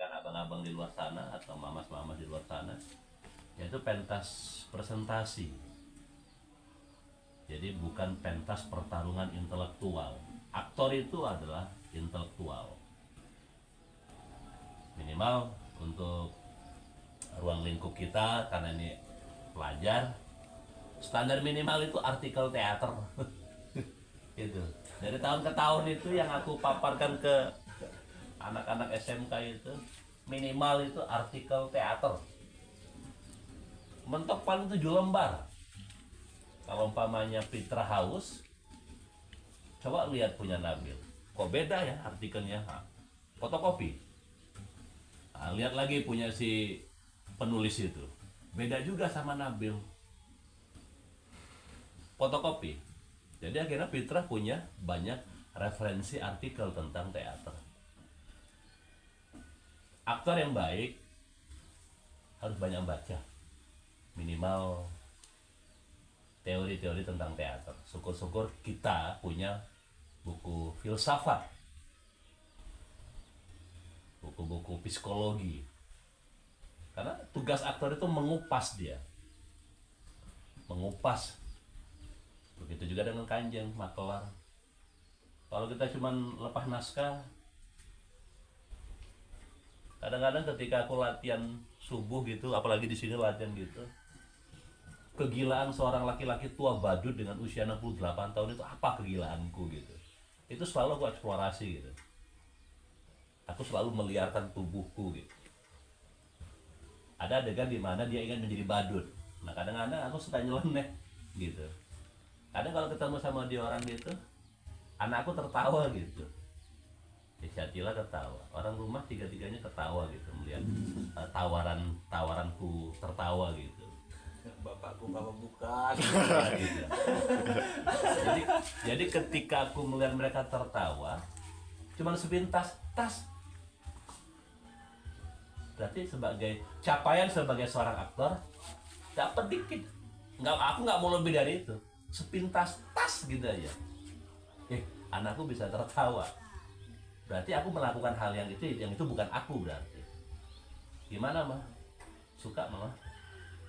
dengan abang-abang di luar sana atau mamas-mamas di luar sana, yaitu pentas presentasi. Jadi bukan pentas pertarungan intelektual. Aktor itu adalah intelektual. Minimal untuk ruang lingkup kita, karena ini pelajar, standar minimal itu artikel teater. Gitu. Dari tahun ke tahun itu yang aku paparkan ke anak-anak SMK itu, minimal itu artikel teater. Mentok paling 7 lembar. Kalau umpamanya Fitra haus, coba lihat punya Nabil. Kok beda ya artikelnya? Fotokopi. Nah, lihat lagi punya si penulis itu. Beda juga sama Nabil. Fotokopi. Jadi akhirnya Fitra punya banyak referensi artikel tentang teater. Aktor yang baik harus banyak baca. Minimal teori-teori tentang teater. Syukur-syukur kita punya buku filsafat, buku-buku psikologi. Karena tugas aktor itu mengupas dia. Mengupas. Begitu juga dengan Kanjeng, Makelar. Kalau kita cuma lepas naskah, kadang-kadang ketika aku latihan subuh gitu, apalagi di sini latihan gitu, kegilaan seorang laki-laki tua badut dengan usia 68 tahun itu apa kegilaanku gitu. Itu selalu aku eksplorasi gitu. Aku selalu meliarkan tubuhku gitu. Ada adegan di mana dia ingin menjadi badut. Nah kadang-kadang aku suka nyeleneh gitu. Kadang kalau ketemu sama dia orang gitu, anakku tertawa gitu. Syatila tertawa. Orang rumah tiga-tiganya tertawa gitu melihat tawaranku tertawa gitu. Bapakku kalau bukan. Gitu. Jadi ketika aku melihat mereka tertawa, cuman sepintas tas. Berarti sebagai capaian sebagai seorang aktor dapat dikit. Aku nggak mau lebih dari itu. Sepintas tas gitu aja. Anakku bisa tertawa. Berarti aku melakukan hal yang itu bukan aku berarti. Gimana mah? Suka mama?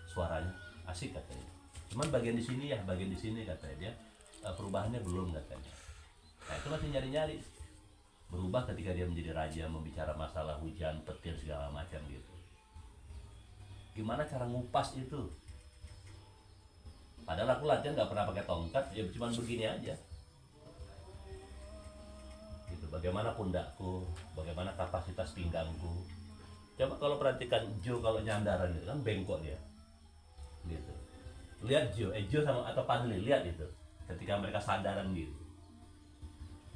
Suaranya asik katanya. Cuman bagian di sini ya, bagian di sini katanya dia perubahannya belum katanya. Nah itu masih nyari-nyari. Berubah ketika dia menjadi raja, membicara masalah hujan, petir segala macam gitu. Gimana cara ngupas itu? Padahal aku latihan nggak pernah pakai tongkat, ya cuma begini aja. Gitu. Bagaimana pundakku, bagaimana kapasitas pinggangku. Coba kalau perhatikan Joe kalau nyandaran itu kan bengkok dia. Gitu. Lihat Joe sama atau Padli, lihat itu. Ketika mereka sandaran gitu.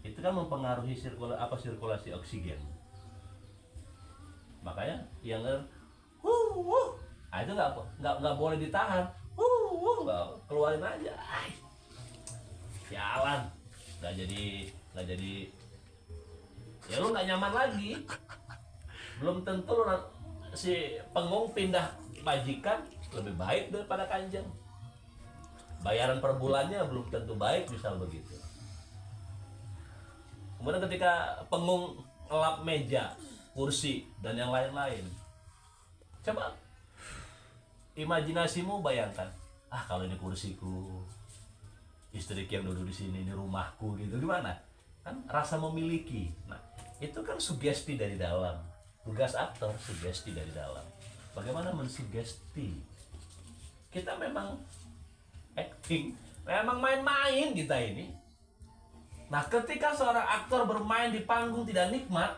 Itu kan mempengaruhi sirkulasi oksigen. Makanya yang itu nggak boleh ditahan. Keluarin aja. Jalan. Nggak jadi. Ya lu nggak nyaman lagi. Belum tentu lu si pengung pindah majikan lebih baik daripada Kanjeng. Bayaran per bulannya belum tentu baik misal begitu. Kemudian ketika pengung ngelap meja, kursi dan yang lain-lain, coba imajinasimu bayangkan, kalau ini kursiku, istriku yang duduk di sini, ini rumahku gitu, gimana? Kan rasa memiliki. Nah, itu kan sugesti dari dalam. Tugas aktor sugesti dari dalam. Bagaimana mensugesti? Kita memang acting, memang main-main kita ini. Nah, ketika seorang aktor bermain di panggung tidak nikmat,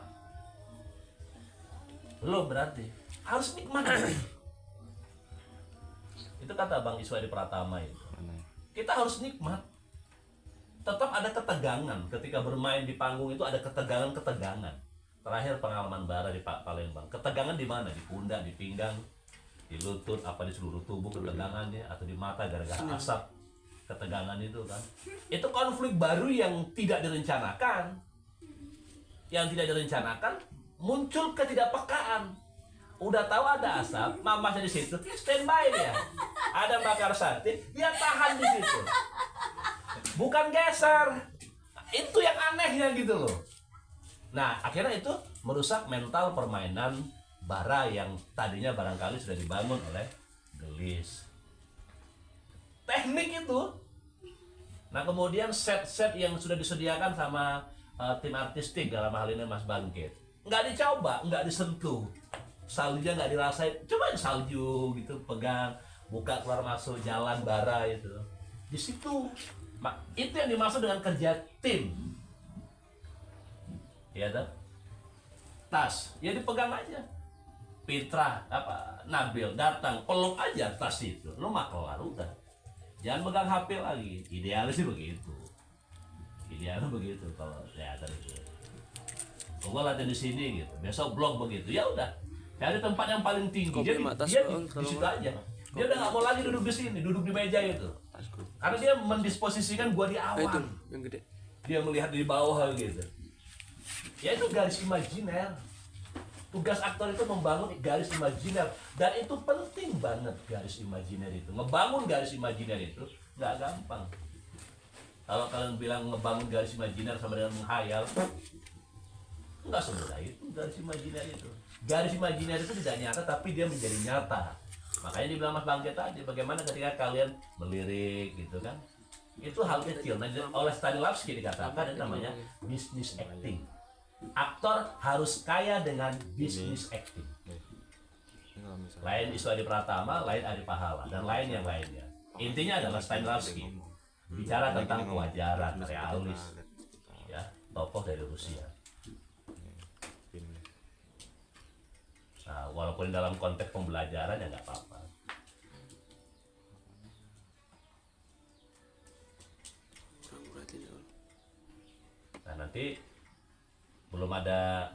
lo berarti harus nikmat. Itu kata Bang Iswadi Pratama itu. Kita harus nikmat. Tetap ada ketegangan ketika bermain di panggung itu, ada ketegangan. Terakhir pengalaman Bara di Palembang. Ketegangan di mana? Di pundak, di pinggang, di lutut, apa di seluruh tubuh ketegangannya, atau di mata gara-gara asap. Ketegangan itu kan. Itu konflik baru yang tidak direncanakan. Yang tidak direncanakan muncul ketidakpekaan. Udah tahu ada asap, mamasnya di situ, standby dia. Ada bakar sate, dia tahan di situ. Bukan geser. Itu yang anehnya gitu loh. Nah, akhirnya itu merusak mental permainan Bara yang tadinya barangkali sudah dibangun oleh Gelis. Teknik itu. Nah kemudian set-set yang sudah disediakan sama tim artistik dalam hal ini Mas Bangkit, nggak dicoba, nggak disentuh, saljunya nggak dirasain, coba salju gitu pegang, buka keluar masuk jalan Bara itu, di situ, itu yang dimaksud dengan kerja tim, ya kan? Tas, ya dipegang aja. Pitra, Nabil datang, peluk aja tas itu, lo mah kelar udah. Jangan pegang HP lagi, idealnya sih begitu. Idealnya begitu kalau teater itu. Gue latihan di sini gitu, besok blog begitu, ya udah. Cari tempat yang paling tinggi, dia di situ aja. Dia udah nggak mau lagi duduk di sini, duduk di meja itu. Karena dia mendisposisikan gua di awan. Yang gede. Dia melihat di bawah gitu. Ya itu garis imajiner. Tugas aktor itu membangun garis imajiner, dan itu penting banget garis imajiner itu. Ngebangun garis imajiner itu nggak gampang. Kalau kalian bilang ngebangun garis imajiner sama dengan menghayal, nggak semudah itu garis imajiner itu. Garis imajiner itu tidak nyata tapi dia menjadi nyata. Makanya dibilang Mas Bangkit tadi, bagaimana ketika kalian melirik gitu kan, itu hal kecil. Nah, oleh Stanislavski dikatakan itu namanya business acting. Aktor harus kaya dengan business acting. Lain Isu Adi Pratama, lain Adi Pahala, dan lain yang lainnya. Intinya adalah Stanislavski bicara tentang kewajaran, realis, ya, tokoh dari Rusia. Nah, walaupun dalam konteks pembelajaran ya nggak apa-apa. Nah nanti belum ada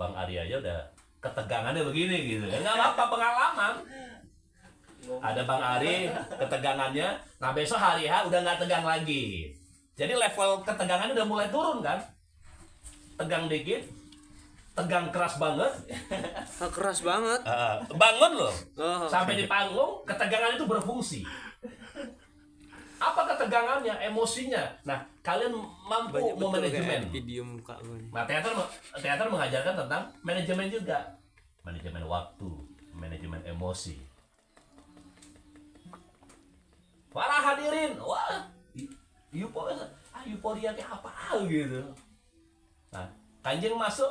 Bang Ari aja udah ketegangannya begini gitu. Ya nggak apa-apa, pengalaman. Ada Bang Ari ketegangannya, nah besok hari H udah nggak tegang lagi. Jadi level ketegangannya udah mulai turun kan? Tegang dikit, tegang keras banget. Keras banget. Bangun loh. Oh. Sampai di panggung, ketegangan itu berfungsi. Apa ketegangannya? Emosinya. Nah, kalian mampu memanajemen. Video muka gue. Nah, teater mengajarkan tentang manajemen juga. Manajemen waktu, manajemen emosi. Para hadirin, wah, euforia kayak apa gitu. Nah, Kanjeng masuk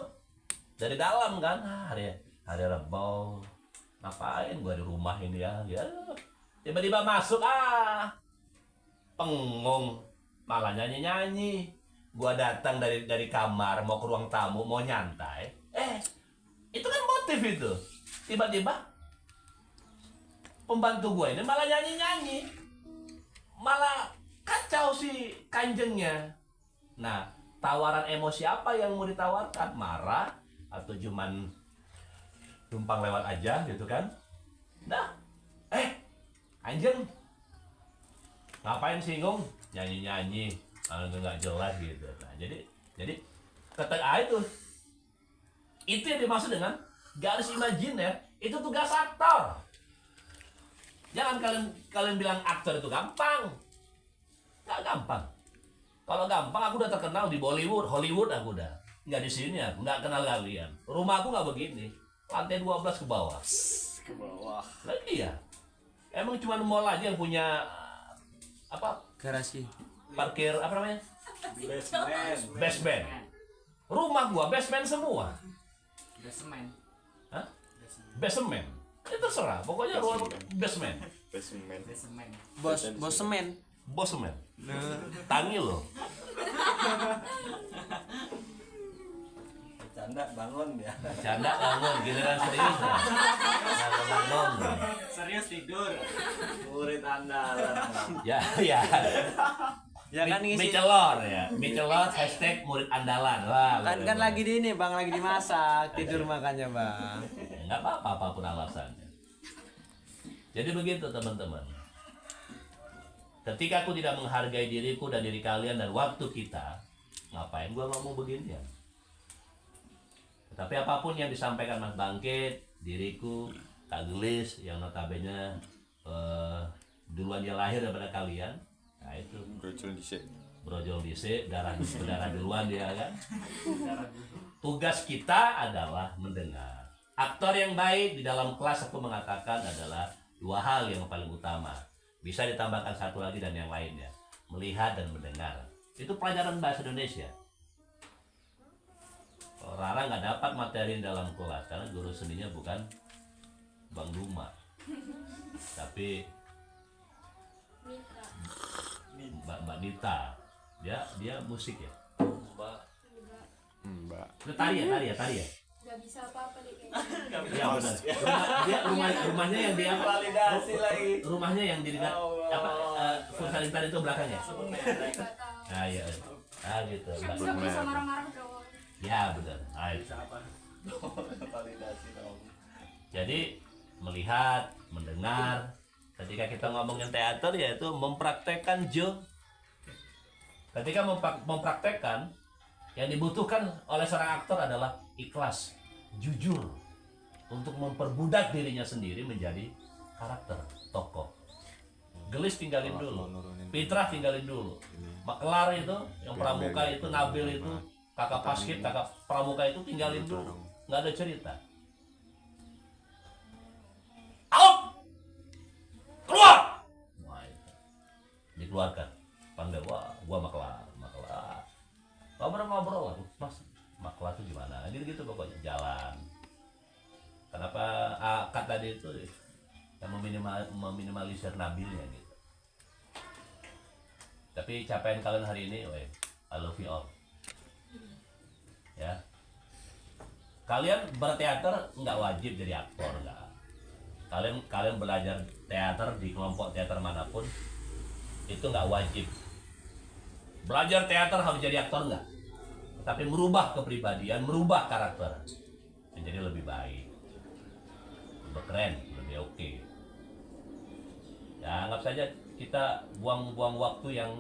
dari dalam kan, hari Rebo, ngapain gua di rumah ini ya, tiba-tiba masuk, pengong, malah nyanyi, gua datang dari kamar mau ke ruang tamu mau nyantai, itu kan motif itu, tiba-tiba pembantu gua ini malah nyanyi, malah kacau si Kanjengnya. Nah, tawaran emosi apa yang mau ditawarkan? Marah atau cuman numpang lewat aja gitu kan? Nah, Kanjeng ngapain singgung? Nyanyi nggak jelas gitu. Nah, jadi itu yang dimaksud dengan garis imajiner. Itu tugas aktor. Jangan kalian bilang aktor itu gampang. Nggak gampang. Kalau gampang aku udah terkenal di Bollywood, Hollywood aku udah. Nggak di sini aku, nggak kenal kalian. Rumahku nggak begini. Lantai 12 ke bawah. Ke bawah. Lah iya. Emang cuma mall aja yang punya Garasi. parkir apa namanya? Basement. Rumah gua basement semua. Basement. Hah? Basement. Itu terserah, pokoknya ruang basement. Basement. Basement. Bos semen. Basement. Tangi loh. Bercanda bangun ya. Canda bangun, giliran serius ya. Bangun. Serius tidur. Murid andalan. Ya. Ya kan ngisi. Micelor ya. Micelor hashtag murid andalan. Wah, Kan lagi di ini Bang, lagi dimasak, tidur makanya Bang. Enggak apa-apa apapun alasannya. Jadi begitu teman-teman. Ketika aku tidak menghargai diriku dan diri kalian dan waktu kita, ngapain gua ngomong beginian? Tapi apapun yang disampaikan Mas Bangkit, diriku, Kak Gelis yang notabene duluan dia lahir daripada kalian, nah itu brojol dhisik, darah duluan dia kan. tugas kita adalah mendengar. Aktor yang baik di dalam kelas aku mengatakan adalah 2 hal yang paling utama. Bisa ditambahkan satu lagi dan yang lainnya. Melihat dan mendengar. Itu pelajaran bahasa Indonesia. Rara nggak dapat materi dalam kelas karena guru seninya bukan Bang Duma, tapi Mbak Nita. Dia musik ya. Mbak. Itu tari ya. Gak bisa apa-apa deh Iya benar. Rumahnya yang dia Validasi lagi. rumahnya yang di dekat apa Futsal Intan itu belakangnya. Gak tahu. Nah iya. Gitu. Bisa bisa marah-marah doang. Ya benar. Validasi dong. Jadi melihat, mendengar. Ketika kita ngomongin teater yaitu mempraktekkan Jo. Ketika mempraktekkan, yang dibutuhkan oleh seorang aktor adalah ikhlas, jujur, untuk memperbudak dirinya sendiri menjadi karakter, tokoh. Gelis tinggalin dulu, Pitra tinggalin dulu, Maklar itu, yang pramuka itu, Nabil itu, kakak Paskib, kakak pramuka itu tinggalin dulu, nggak ada cerita. Out, keluar, wah, itu. Dikeluarkan, panggil, wah, gua Maklar. Ngobrol lah, Mas, Maklar itu gimana? Gitu pokoknya jalan. Kenapa akad tadi itu yang meminimalisir Nabilnya gitu. Tapi capaian kalian hari ini, I love you all. Ya. Kalian berteater nggak wajib jadi aktor, nggak. Kalian belajar teater di kelompok teater manapun itu nggak wajib. Belajar teater harus jadi aktor nggak? Tapi merubah kepribadian, merubah karakter menjadi lebih baik, lebih keren, lebih oke. Ya anggap saja kita buang-buang waktu yang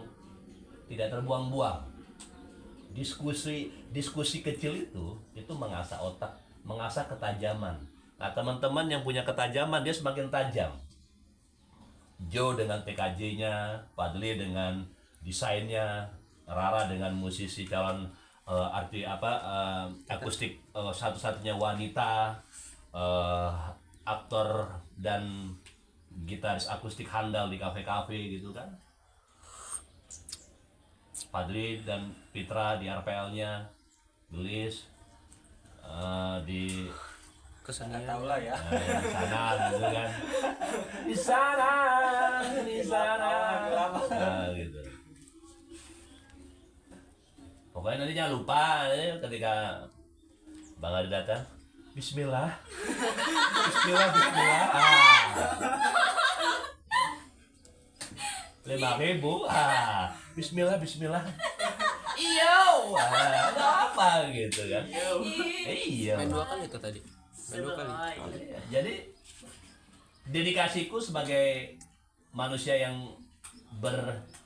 tidak terbuang-buang. Diskusi kecil itu mengasah otak, mengasah ketajaman. Nah teman-teman yang punya ketajaman dia semakin tajam. Joe dengan TKJ-nya, Padli dengan desainnya, Rara dengan musisi calon akustik satu-satunya wanita, aktor dan gitaris akustik handal di kafe-kafe gitu kan. Padli dan Pitra di RPL-nya, Gelis di Kesenian. Tahu lah ya. di sana gitu kan. Di sana. Nah, gitu. Pokoknya nanti jangan lupa ketika Bang Adi datang, Bismillah. Bismillah. 5.000. Bismillah. Iya, nggak apa gitu kan. Iya. Main 2 kali itu tadi. Main 2 kali. Jadi dedikasiku sebagai manusia yang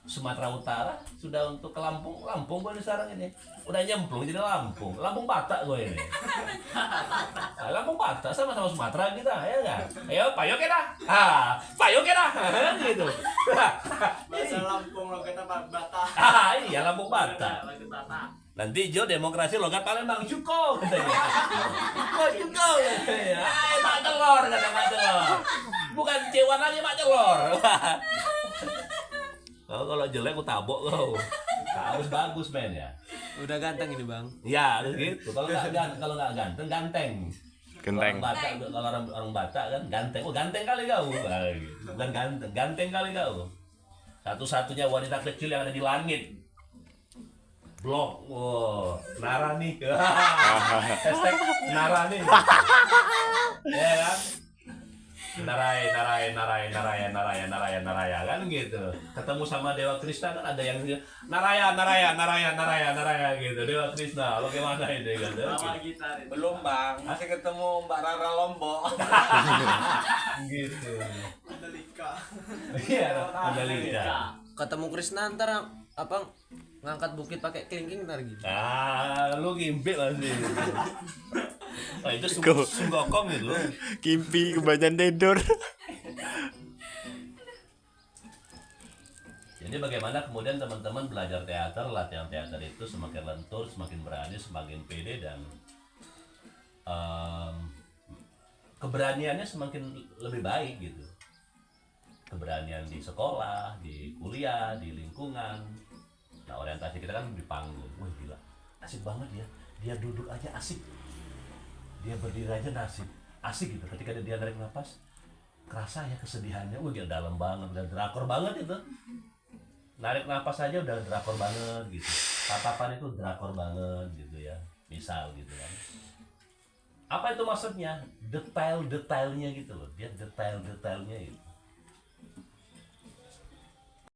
Sumatera Utara sudah untuk ke Lampung gue sekarang ini udah nyemplung jadi Lampung Batak gue ini. Lampung Batak sama-sama Sumatera kita ya kan. Ayo payo kita gitu. Bahasa Lampung lo kita Batak. Iya Lampung Batak. Nanti Jo demokrasi logat Palembang Cuko katanya. Cuko katanya. Mak telur kata mak telur. Bukan cewan lagi mak telur. Kalau jelek aku tabok kau. Harus bagus men ya. Udah ganteng ini bang. Ya harus gitu. Kalau nggak ganteng ganteng. Genteng. Kalau orang Batak kan ganteng. Oh ganteng kali kau. Bukan ganteng kali kau. Satu-satunya wanita kecil yang ada di langit. Blok. Wow. Narani. Hashtag Narani. Ya kan. Naraya kan gitu. Ketemu sama Dewa Krishna kan ada yang Naraya gitu. Dewa Krishna, lo gimana ini gitu. Sama gitar itu. Belum bang, masih ketemu Mbak Rara Lombok. Gitu. Mandalika. Iya, Mandalika. Ketemu Krisna ntar apa ngangkat bukit pakai kelingking ntar gitu. Lu ngimpi masih. Oh itu sunggokong itu. Kimpi kebanyakan tidur. Jadi bagaimana kemudian teman-teman belajar teater, latihan teater itu semakin lentur, semakin berani, semakin pede dan keberaniannya semakin lebih baik gitu. Keberanian di sekolah, di kuliah, di lingkungan. Nah, orientasi kita kan di panggung. Wah, gila, asik banget ya. Dia duduk aja asik, dia berdiri aja asik gitu. Ketika dia narik nafas, kerasa ya kesedihannya. Wah, gila, dalam banget, udah drakor banget itu. Narik nafas aja udah drakor banget gitu. Tatapan itu drakor banget gitu ya, misal gitu kan. Apa itu maksudnya? Detail-detailnya gitu loh, dia detail-detailnya itu.